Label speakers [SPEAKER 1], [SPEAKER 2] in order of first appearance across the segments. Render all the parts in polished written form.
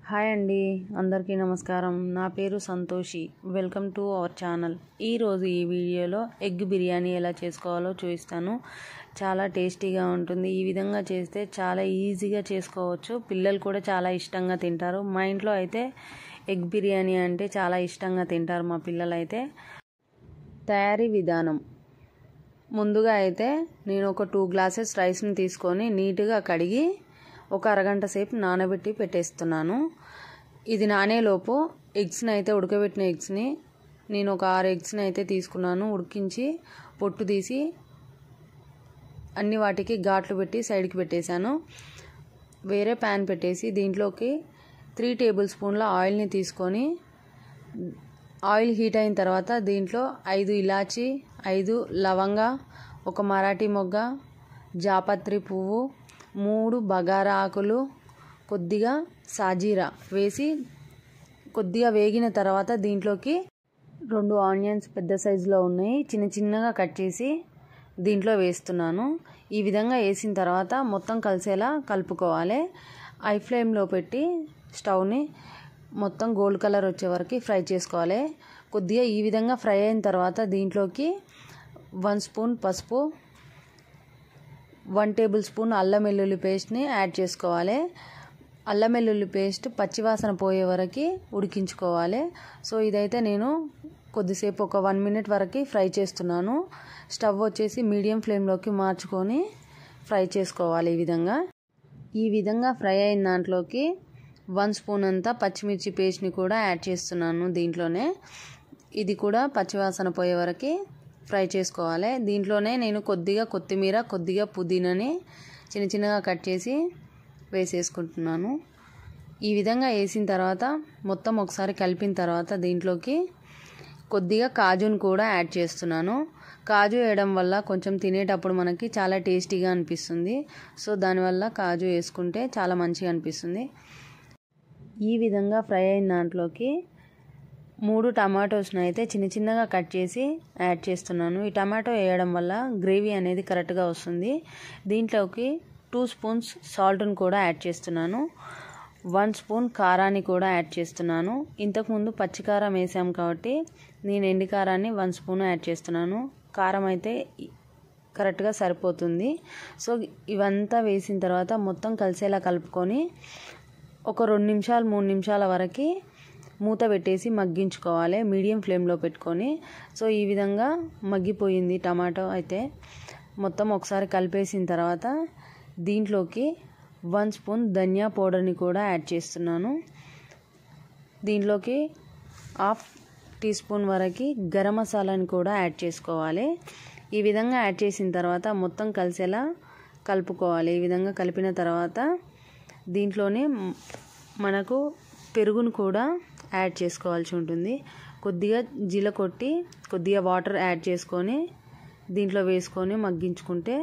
[SPEAKER 1] Hi అండి, అందరికీ నమస్కారం. నా పేరు Santoshi. Welcome to our channel. ఈరోజు ఈ వీడియోలో ఎగ్ బిర్యానీ ఎలా చేసుకోవాలో చూపిస్తాను. చాలా టేస్టీగా ఉంటుంది. ఈ విధంగా చేస్తే చాలా ఈజీగా చేసుకోవచ్చు. పిల్లలు కూడా చాలా ఇష్టంగా తింటారు. మా ఇంట్లో అయితే ఎగ్ బిర్యానీ అంటే చాలా ఇష్టంగా తింటారు మా పిల్లలు అయితే. తయారీ విధానం: ముందుగా అయితే నేను ఒక 2 గ్లాసెస్ రైస్ని తీసుకొని నీట్గా కడిగి ఒక అరగంట సేపు నానబెట్టి పెట్టేస్తున్నాను. ఇది నానేలోపు ఎగ్స్ని అయితే ఉడకబెట్టిన ఎగ్స్ని నేను ఒక 6 ఎగ్స్ని అయితే తీసుకున్నాను. ఉడికించి పొట్టు తీసి అన్ని వాటికి ఘాట్లు పెట్టి సైడ్కి పెట్టేశాను. వేరే ప్యాన్ పెట్టేసి దీంట్లోకి 3 టేబుల్ స్పూన్ల ఆయిల్ని తీసుకొని ఆయిల్ హీట్ అయిన తర్వాత దీంట్లో 5 ఇలాచి, 5 లవంగా, 1 మరాఠీ మొగ్గ, జాపత్రి పువ్వు, 3 బగారా ఆకులు, కొద్దిగా సాజీరా వేసి కొద్దిగా వేగిన తర్వాత దీంట్లోకి 2 ఆనియన్స్ పెద్ద సైజులో ఉన్నాయి, చిన్న చిన్నగా కట్ చేసి దీంట్లో వేస్తున్నాను. ఈ విధంగా వేసిన తర్వాత మొత్తం కలిసేలా కలుపుకోవాలి. హై ఫ్లేమ్లో పెట్టి స్టవ్ని మొత్తం గోల్డ్ కలర్ వచ్చే వరకు ఫ్రై చేసుకోవాలి. కొద్దిగా ఈ విధంగా ఫ్రై అయిన తర్వాత దీంట్లోకి 1 స్పూన్ పసుపు, 1 టేబుల్ స్పూన్ అల్లం వెల్లుల్లి పేస్ట్ని యాడ్ చేసుకోవాలి. అల్లం వెల్లుల్లి పేస్ట్ పచ్చివాసన పోయే వరకు ఉడికించుకోవాలి. సో ఇదైతే నేను కొద్దిసేపు ఒక 1 మినిట్ వరకు ఫ్రై చేస్తున్నాను. స్టవ్ వచ్చేసి మీడియం ఫ్లేమ్లోకి మార్చుకొని ఫ్రై చేసుకోవాలి. ఈ విధంగా ఫ్రై అయిన దాంట్లోకి 1 స్పూన్ అంతా పచ్చిమిర్చి పేస్ట్ని కూడా యాడ్ చేస్తున్నాను దీంట్లోనే. ఇది కూడా పచ్చివాసన పోయే వరకు ఫ్రై చేసుకోవాలి. దీంట్లోనే నేను కొద్దిగా కొత్తిమీర, కొద్దిగా పుదీనాని చిన్న చిన్నగా కట్ చేసి వేసేసుకుంటున్నాను. ఈ విధంగా వేసిన తర్వాత మొత్తం ఒకసారి కలిపిన తర్వాత దీంట్లోకి కొద్దిగా కాజును కూడా యాడ్ చేస్తున్నాను. కాజు వేయడం వల్ల కొంచెం తినేటప్పుడు మనకి చాలా టేస్టీగా అనిపిస్తుంది. సో దానివల్ల కాజు వేసుకుంటే చాలా మంచిగా అనిపిస్తుంది. ఈ విధంగా ఫ్రై అయిన దాంట్లోకి 3 టమాటోస్ని అయితే చిన్న చిన్నగా కట్ చేసి యాడ్ చేస్తున్నాను. ఈ టమాటో వేయడం వల్ల గ్రేవీ అనేది కరెక్ట్గా వస్తుంది. దీంట్లోకి 2 స్పూన్స్ సాల్ట్ని కూడా యాడ్ చేస్తున్నాను. 1 స్పూన్ కారాన్ని కూడా యాడ్ చేస్తున్నాను. ఇంతకుముందు పచ్చికారం వేసాం కాబట్టి నేను ఎండి కారాన్ని 1 స్పూన్ యాడ్ చేస్తున్నాను. కారం అయితే కరెక్ట్గా సరిపోతుంది. సో ఇవంతా వేసిన తర్వాత మొత్తం కలిసేలా కలుపుకొని ఒక 2 నిమిషాలు 3 నిమిషాల వరకు మూత పెట్టేసి మగ్గించుకోవాలి మీడియం ఫ్లేమ్లో పెట్టుకొని. సో ఈ విధంగా మగ్గిపోయింది టమాటో అయితే. మొత్తం ఒకసారి కలిపేసిన తర్వాత దీంట్లోకి 1 స్పూన్ ధనియా పౌడర్ని కూడా యాడ్ చేస్తున్నాను. దీంట్లోకి 1/2 టీ స్పూన్ వరకు గరం మసాలాని కూడా యాడ్ చేసుకోవాలి. ఈ విధంగా యాడ్ చేసిన తర్వాత మొత్తం కలిసేలా కలుపుకోవాలి. ఈ విధంగా కలిపిన తర్వాత దీంట్లోనే మనకు పెరుగును కూడా యాడ్ చేసుకోవాల్సి ఉంటుంది. కొద్దిగా జీలకొట్టి కొద్దిగా వాటర్ యాడ్ చేసుకొని దీంట్లో వేసుకొని మగ్గించుకుంటే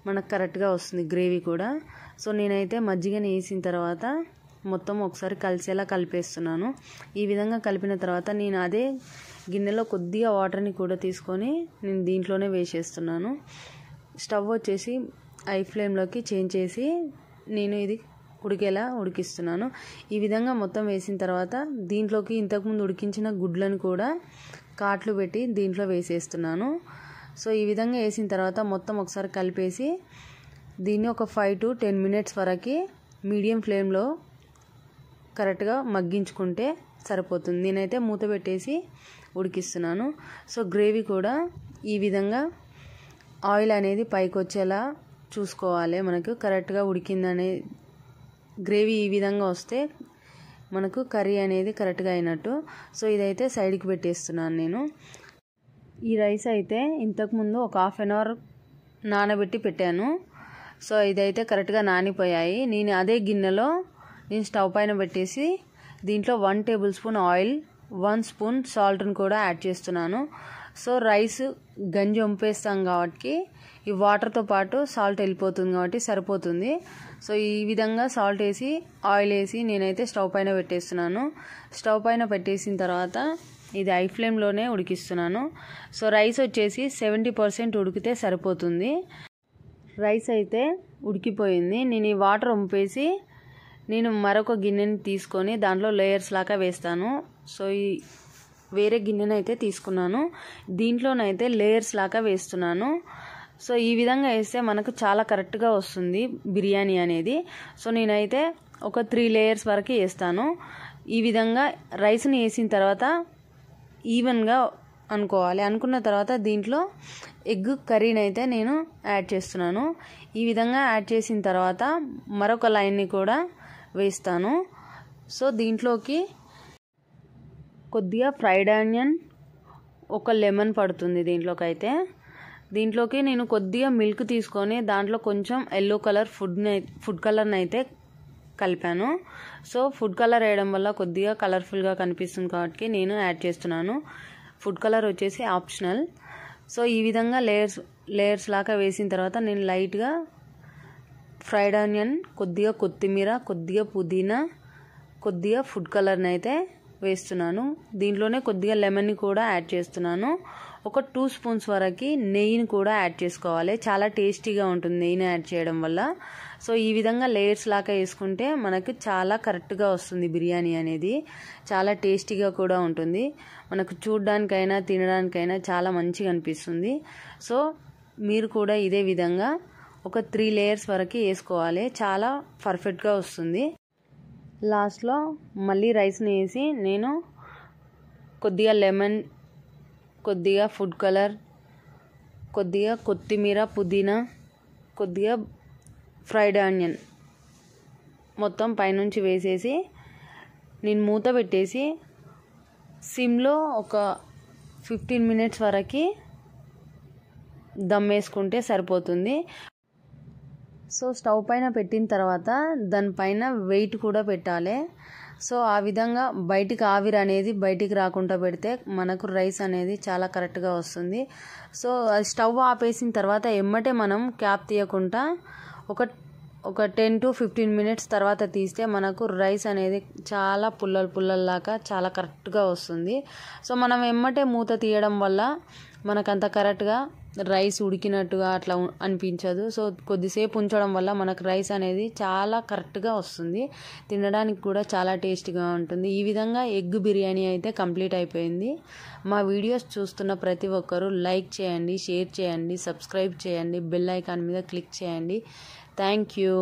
[SPEAKER 1] మనకు కరెక్ట్గా వస్తుంది గ్రేవీ కూడా. సో నేనైతే మజ్జిగని వేసిన తర్వాత మొత్తం ఒకసారి కలిసేలా కలిపేస్తున్నాను. ఈ విధంగా కలిపిన తర్వాత నేను అదే గిన్నెలో కొద్దిగా వాటర్ని కూడా తీసుకొని నేను దీంట్లోనే వేసేస్తున్నాను. స్టవ్ వచ్చేసి హై ఫ్లేమ్లోకి చేంజ్ చేసి నేను ఇది ఉడికేలా ఉడికిస్తున్నాను. ఈ విధంగా మొత్తం వేసిన తర్వాత దీంట్లోకి ఇంతకుముందు ఉడికించిన గుడ్లను కూడా కాట్లు పెట్టి దీంట్లో వేసేస్తున్నాను. సో ఈ విధంగా వేసిన తర్వాత మొత్తం ఒకసారి కలిపేసి దీన్ని ఒక 5 to 10 మినిట్స్ వరకు మీడియం ఫ్లేమ్లో కరెక్ట్గా మగ్గించుకుంటే సరిపోతుంది. నేనైతే మూత పెట్టేసి ఉడికిస్తున్నాను. సో గ్రేవీ కూడా ఈ విధంగా ఆయిల్ అనేది పైకి వచ్చేలా చూసుకోవాలి. మనకు కరెక్ట్గా ఉడికిందనే గ్రేవీ ఈ విధంగా వస్తే మనకు కర్రీ అనేది కరెక్ట్గా అయినట్టు. సో ఇదైతే సైడ్కి పెట్టేస్తున్నాను నేను. ఈ రైస్ అయితే ఇంతకుముందు ఒక 1/2 అవర్ నానబెట్టి పెట్టాను. సో ఇదైతే కరెక్ట్గా నానిపోయాయి. నేను అదే గిన్నెలో నేను స్టవ్ పైన పెట్టేసి దీంట్లో 1 టేబుల్ స్పూన్ ఆయిల్, 1 స్పూన్ సాల్ట్ని కూడా యాడ్ చేస్తున్నాను. సో రైస్ గంజి వంపేస్తాం కాబట్టి ఈ వాటర్తో పాటు సాల్ట్ వెళ్ళిపోతుంది కాబట్టి సరిపోతుంది. సో ఈ విధంగా సాల్ట్ వేసి ఆయిల్ వేసి నేనైతే స్టవ్ పైన పెట్టేస్తున్నాను. స్టవ్ పైన పెట్టేసిన తర్వాత ఇది హై ఫ్లేమ్లోనే ఉడికిస్తున్నాను. సో రైస్ వచ్చేసి 70% ఉడికితే సరిపోతుంది. రైస్ అయితే ఉడికిపోయింది. నేను ఈ వాటర్ వంపేసి నేను మరొక గిన్నెని తీసుకొని దాంట్లో లేయర్స్ లాగా వేస్తాను. సో ఈ వేరే గిన్నెనైతే తీసుకున్నాను, దీంట్లోనైతే లేయర్స్ లాగా వేస్తున్నాను. సో ఈ విధంగా వేస్తే మనకు చాలా కరెక్ట్గా వస్తుంది బిర్యానీ అనేది. సో నేనైతే ఒక 3 లేయర్స్ వరకు వేస్తాను. ఈ విధంగా రైస్ని వేసిన తర్వాత ఈవెన్గా అనుకోవాలి. అనుకున్న తర్వాత దీంట్లో ఎగ్ కర్రీని అయితే నేను యాడ్ చేస్తున్నాను. ఈ విధంగా యాడ్ చేసిన తర్వాత మరొక లైన్ని కూడా వేస్తాను. సో దీంట్లోకి కొద్దిగా ఫ్రైడ్ ఆనియన్, ఒక లెమన్ పడుతుంది దీంట్లోకి. దీంట్లోకి నేను కొద్దిగా మిల్క్ తీసుకొని దాంట్లో కొంచెం ఎల్లో కలర్ ఫుడ్ కలర్ని అయితే కలిపాను. సో ఫుడ్ కలర్ వేయడం వల్ల కొద్దిగా కలర్ఫుల్గా కనిపిస్తుంది కాబట్టి నేను యాడ్ చేస్తున్నాను. ఫుడ్ కలర్ వచ్చేసి ఆప్షనల్. సో ఈ విధంగా లేయర్స్ లాగా వేసిన తర్వాత నేను లైట్గా ఫ్రైడ్ ఆనియన్, కొద్దిగా కొత్తిమీర, కొద్దిగా పుదీనా, కొద్దిగా ఫుడ్ కలర్ని అయితే వేస్తున్నాను. దీంట్లోనే కొద్దిగా లెమన్ని కూడా యాడ్ చేస్తున్నాను. ఒక 2 స్పూన్స్ వరకు నెయ్యిని కూడా యాడ్ చేసుకోవాలి. చాలా టేస్టీగా ఉంటుంది నెయ్యిని యాడ్ చేయడం వల్ల. సో ఈ విధంగా లేయర్స్ లాగా వేసుకుంటే మనకు చాలా కరెక్ట్గా వస్తుంది బిర్యానీ అనేది. చాలా టేస్టీగా కూడా ఉంటుంది. మనకు చూడడానికైనా తినడానికైనా చాలా మంచిగా అనిపిస్తుంది. సో మీరు కూడా ఇదే విధంగా ఒక 3 లేయర్స్ వరకు వేసుకోవాలి. చాలా పర్ఫెక్ట్గా వస్తుంది. లాస్ట్లో మళ్ళీ రైస్ని వేసి నేను కొద్దిగా లెమన్, కొద్దిగా ఫుడ్ కలర్, కొద్దిగా కొత్తిమీర, పుదీనా, కొద్దిగా ఫ్రైడ్ ఆనియన్ మొత్తం పైనుంచి వేసేసి నేను మూత పెట్టేసి సిమ్లో ఒక 15 మినిట్స్ వరకు దమ్ వేసుకుంటే సరిపోతుంది. సో స్టవ్ పైన పెట్టిన తర్వాత దానిపైన వెయిట్ కూడా పెట్టాలి. సో ఆ విధంగా బయటికి ఆవిరి అనేది బయటికి రాకుండా పెడితే మనకు రైస్ అనేది చాలా కరెక్ట్గా వస్తుంది. సో స్టవ్ ఆపేసిన తర్వాత ఎమ్మటే మనం క్యాప్ తీయకుండా ఒక 10 to 15 మినిట్స్ తర్వాత తీస్తే మనకు రైస్ అనేది చాలా పుల్లల్లాగా చాలా కరెక్ట్గా వస్తుంది. సో మనం ఎమ్మటే మూత తీయడం వల్ల మనకంత కరెక్ట్గా రైస్ ఉడికినట్టుగా అట్లా అనిపించదు. సో కొద్దిసేపు ఉంచడం వల్ల మనకు రైస్ అనేది చాలా కరెక్ట్గా వస్తుంది. తినడానికి కూడా చాలా టేస్టీగా ఉంటుంది. ఈ విధంగా ఎగ్ బిర్యానీ అయితే కంప్లీట్ అయిపోయింది. మా వీడియోస్ చూస్తున్న ప్రతి ఒక్కరూ లైక్ చేయండి, షేర్ చేయండి, సబ్స్క్రైబ్ చేయండి, బెల్ ఐకాన్ మీద క్లిక్ చేయండి. Thank you.